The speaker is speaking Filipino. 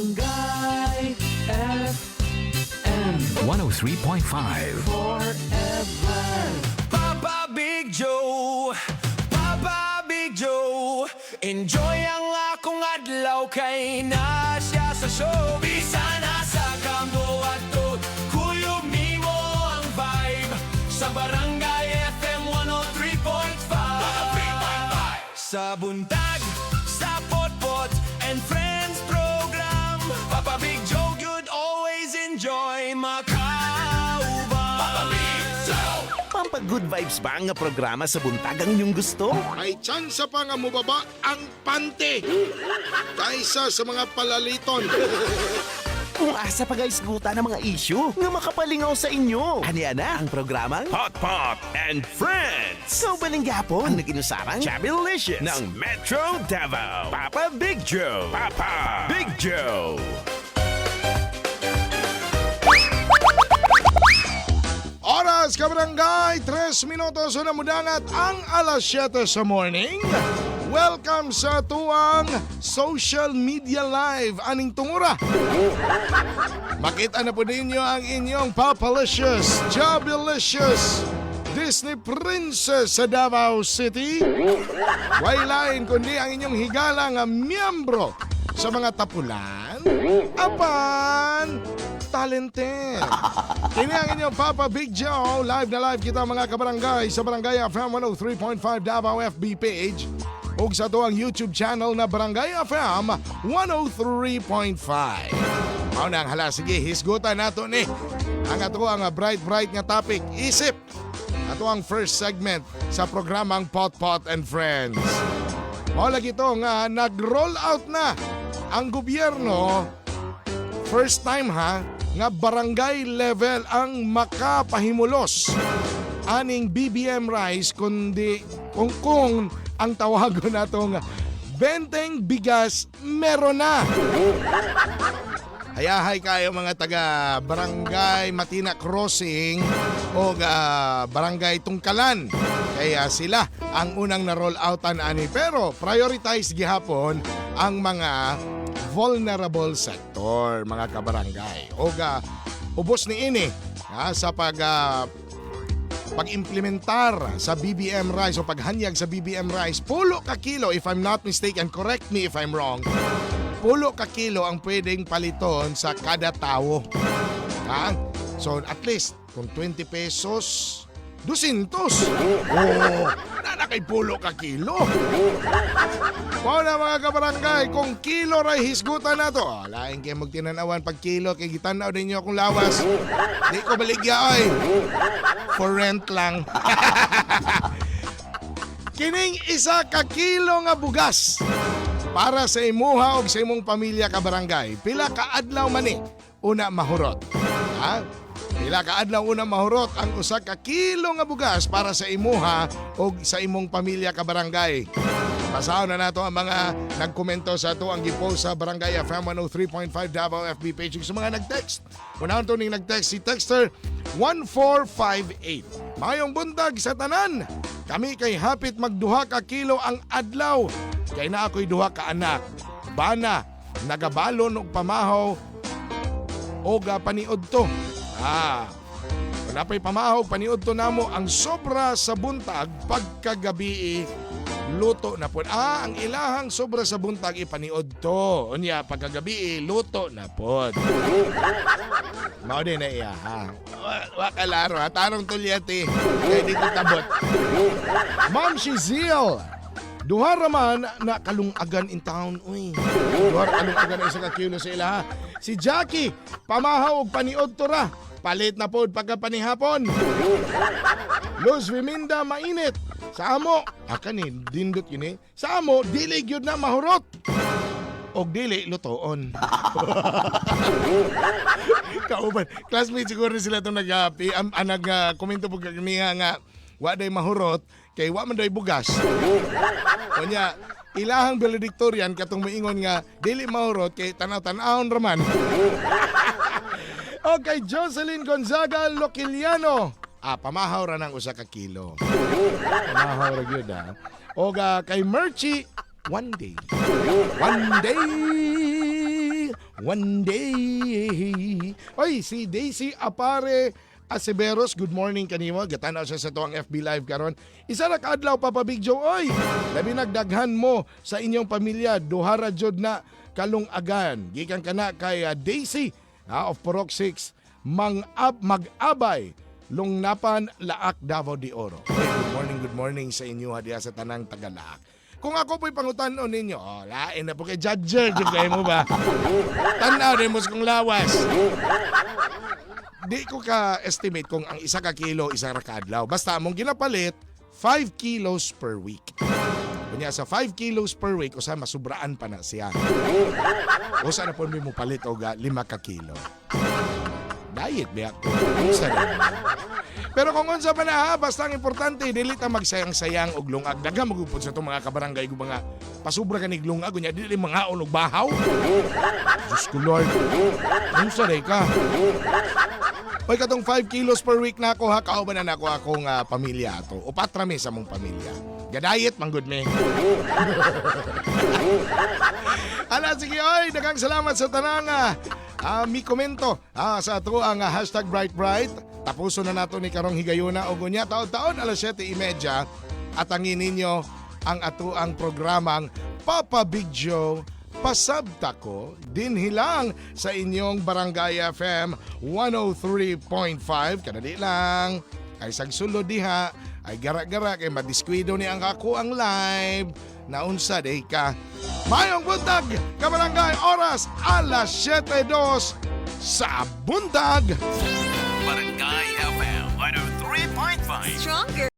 Barangay FM 103.5 forever. Papa Big Joe, Papa Big Joe, enjoy ang akong adlaw kay na siya sa show. Bisana sa kambo at to, kuyog nimo ang vibe sa Barangay FM 103.5. Sa buntag, sa potpot and friends program, Papa Big Joe you'd always enjoy makauban. Papa Big Joe. Pampag-good vibes ba ang programa sa buntag ang inyong gusto? May tsansa pa nga mubaba ang pante kaysa sa mga palaliton. Kung asa pa guys guta ng mga issue nga makapalingaw sa inyo. Aniya na ang programang Hot Pot and Friends Kaubaling Gapon ang naginusarang Chabilicious ng Metro Davao. Papa Big Joe, Papa Big Joe. Oras, kabarangay, 3 minutos na mudangat ang alas 7 sa morning. Welcome sa tuwang social media live aning tungura. Makita na po ninyo ang inyong Papalicious, Jobilicious Disney Princess sa Davao City. Wailain kundi ang inyong higala nga miyembro sa mga tapulan. Apan, talented. Kini ang inyong Papa Big Joe. Live na live kita mga kabarangay sa Barangay FM 103.5 Davao FB page ug sa to ang YouTube channel na Barangay FM 103.5. Mao na ang hala, sige, hisgutan nato ni ang ato ang bright nga topic. Isip ato ang first segment sa programang Pot Pot and Friends. Mao lagi to nga nag-roll out na ang gobyerno. First time ha nga barangay level ang makapahimulos aning BBM rice kundi kung ang tawagon natong benteng bigas meron na. Hayahay kayo mga taga Barangay Matina Crossing o Barangay Tungkalan. Kaya sila ang unang na-roll outan ani, pero prioritize gihapon ang mga vulnerable sector mga kabarangay. O ubos ni ini sa pag-implementar sa BBM rice o paghanyag sa BBM rice. Pulo ka kilo, if I'm not mistaken, correct me if I'm wrong, pulo ka kilo ang pwedeng paliton sa kada tao. So at least kung 20 pesos, 200. Nanakay pulo ka kilo. Wow na mga kabarangay, kung kilo ray hisgutan na to. Laing kayo magtinanawan pag kilo, kay gitanaw din nyo akong lawas. Di ko baligya oy. For rent lang. Kining isa ka kilo nga bugas para sa imuha o sa imong pamilya kabarangay. Pila ka adlaw mani una mahurot. Pila ka adlaw una mahurot ang usa ka kilo nga bugas para sa imuha o sa imong pamilya kabarangay. Basaon na nato ang mga nagkomento sa ato ang gipost sa Barangay FM 103.5 Davao FB page. Sa mga nag-text, unang to ning nag-text si texter 1458. Mayong buntag sa tanan, kami kay hapit magduha ka kilo ang adlaw. Kay na ako'y duha ka anak. Bana, nagabalon og pamahaw o paniod to. Wala pa'y pamahaw, paniod to namo ang sobra sa buntag pagkagabi luto na po. Ang ilahang sobra sa buntag ipaniod to. Unya pagkagabi luto na po. Mao din na iya wakalaro tanong tulyati kay dito tabot. Ma'am Shizil, duha raman na kalungagan in town. Uy, duha kalungagan na isa ka kilo sa ila. Si Jackie, pamahaw og paniod to ra. Palit na pod pagkapanihapon. Luz Viminda, mainit. Sa amo, kanin, dindot yun eh. Sa amo, dili yun na mahurot. Og dili, lutoon. Kauban, classmates siguro sila itong nag-komento po kaniya nga waday mahurot, kay wa man day bugas. Kanya, ilahang valedictorian katong maingon nga dili mahurot, kay tanaw-tanahon raman. Okay, Jocelyn Gonzaga Loquiliano. Pamahaw ra ng usa ka kilo. Pamahaw ra gyud O kay Merchi, one day. one day. Oy, si Daisy Apare Aceveros, good morning kanimo. Gatanaw siya sa tuwang FB Live karon. Isa ra ka adlaw Papa Big Joe. Oy, labi nagdaghan mo sa inyong pamilya. Duhara jud na kalungagan. Gikan kana kay Daisy of Purok 6, mag-abay Lungnapan, Laak, Davao de Oro. Hey, good morning sa inyo diya sa tanang Taga-Laak. Kung ako po'y pangutanon ninyo, lain na po kay Judger, kayo mo ba? Tanaw rin mo sa kong lawas. Di ko ka-estimate kung ang isa ka kilo, isa ra ka adlaw. Basta mong ginapalit, 5 kilos per week. Kunya sa 5 kilos per week, usa masubraan pa na siya. Usa na po mo palit o 5 ka kilo. Diet biya ko. Pero kung unsa pa na ha, basta ang importante, dili ta magsayang-sayang og lungag. Daghang magupod sa itong mga kabarangay ko mga pasubra ka nig lungag. Kunya dili mga og bahaw. Diyos ko Lord. Unsa ray ka? Hoy katong 5 kilos per week na ako ha, kauban na nako akong pamilya ato. Upat rami sa mong pamilya. Gadayet manggod me. Ala sige oy, daghang salamat sa tanang mi komento sa ato ang hashtag #BrightBright. Tapuso na nato ni karong higayuna o gunya taon-taon alas 7:30 at angin ninyo ang ato ang programang Papa Big Joe Pasabta ko din hilang sa inyong Barangay FM 103.5. Kadali lang ay sagsulod diha ay gara-gara kay madiskwido ni ang ako ang live na unsa day ka. Mayong buntag kabarangay, oras alas 7:02 sa buntag. Barangay FM 103.5. Stronger.